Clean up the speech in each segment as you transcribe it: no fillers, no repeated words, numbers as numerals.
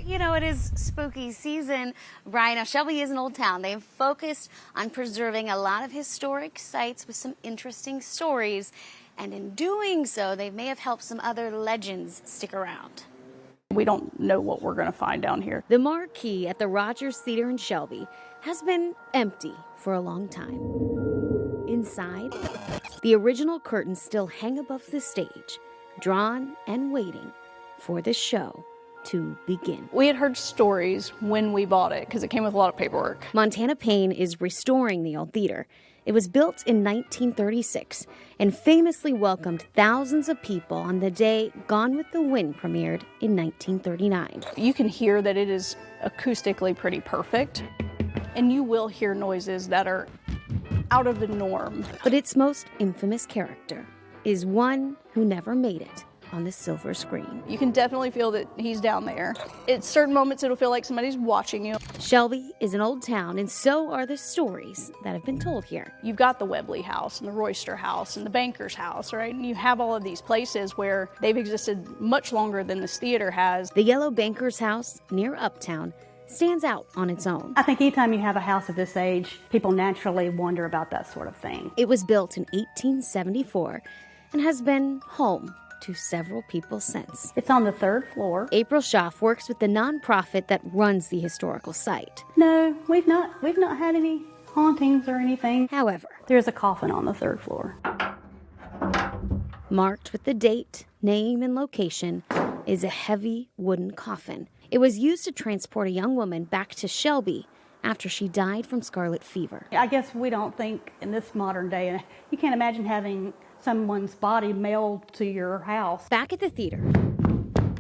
You know, it is spooky season, Brian. Now, Shelby is an old town. They've focused on preserving a lot of historic sites with some interesting stories. And in doing so, they may have helped some other legends stick around. We don't know what we're going to find down here. The marquee at the Rogers Theater in Shelby has been empty for a long time. Inside, the original curtains still hang above the stage, drawn and waiting for the show to begin. We had heard stories when we bought it because it came with a lot of paperwork. Montana Payne is restoring the old theater. It was built in 1936 and famously welcomed thousands of people on the day Gone with the Wind premiered in 1939. You can hear that it is acoustically pretty perfect, and you will hear noises that are out of the norm. But its most infamous character is one who never made it on the silver screen. You can definitely feel that he's down there. At certain moments, it'll feel like somebody's watching you. Shelby is an old town, and so are the stories that have been told here. You've got the Webley House and the Royster House and the Banker's House, right? And you have all of these places where they've existed much longer than this theater has. The Yellow Banker's House near Uptown stands out on its own. I think anytime you have a house of this age, people naturally wonder about that sort of thing. It was built in 1874 and has been home to several people since. It's on the 3rd floor. April Schaff works with the nonprofit that runs the historical site. No, we've not had any hauntings or anything. However, there's a coffin on the 3rd floor. Marked with the date, name, and location is a heavy wooden coffin. It was used to transport a young woman back to Shelby after she died from scarlet fever. I guess we don't think in this modern day, and you can't imagine having someone's body mailed to your house. Back at the theater,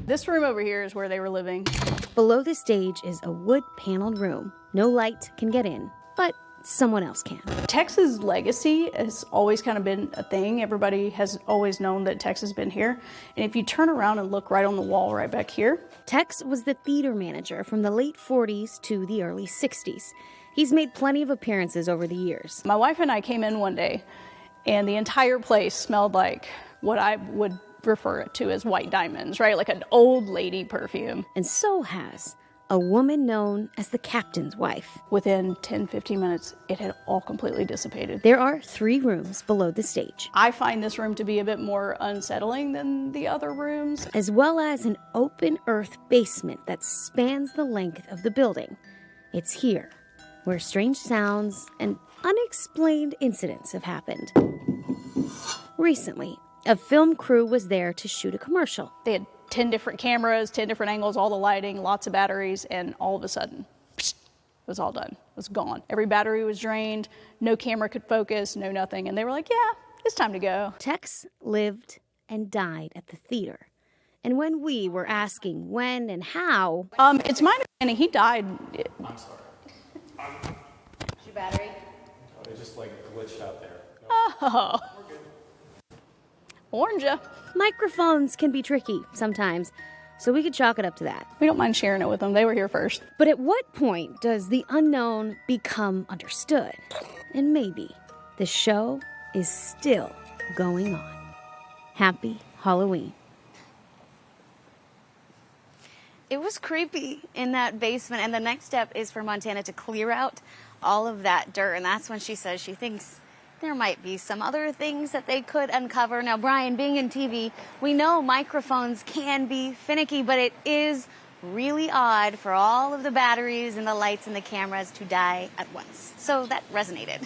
this room over here is where they were living. Below the stage is a wood-paneled room. No light can get in, but someone else can. Texas legacy has always kind of been a thing. Everybody has always known that Tex has been here. And if you turn around and look right on the wall right back here. Tex was the theater manager from the late 40s to the early 60s. He's made plenty of appearances over the years. My wife and I came in one day, and the entire place smelled like what I would refer it to as white diamonds, right? Like an old lady perfume. And so has a woman known as the captain's wife. Within 10, 15 minutes, it had all completely dissipated. There are 3 rooms below the stage. I find this room to be a bit more unsettling than the other rooms. As well as an open earth basement that spans the length of the building. It's here where strange sounds and unexplained incidents have happened. Recently, a film crew was there to shoot a commercial. They had 10 different cameras, 10 different angles, all the lighting, lots of batteries, and all of a sudden, it was all done. It was gone. Every battery was drained, no camera could focus, no nothing, and they were like, yeah, it's time to go. Tex lived and died at the theater. And when we were asking when and how... It's my understanding he died... I'm sorry. Is your battery? Oh, it just glitched out there. No. Oh. We're good. Warned ya. Microphones can be tricky sometimes, so we could chalk it up to that. We don't mind sharing it with them. They were here first. But at what point does the unknown become understood? And maybe the show is still going on. Happy Halloween. It was creepy in that basement, and the next step is for Montana to clear out all of that dirt, and that's when she says she thinks there might be some other things that they could uncover. Now, Brian, being in TV, we know microphones can be finicky, but it is really odd for all of the batteries and the lights and the cameras to die at once. So that resonated.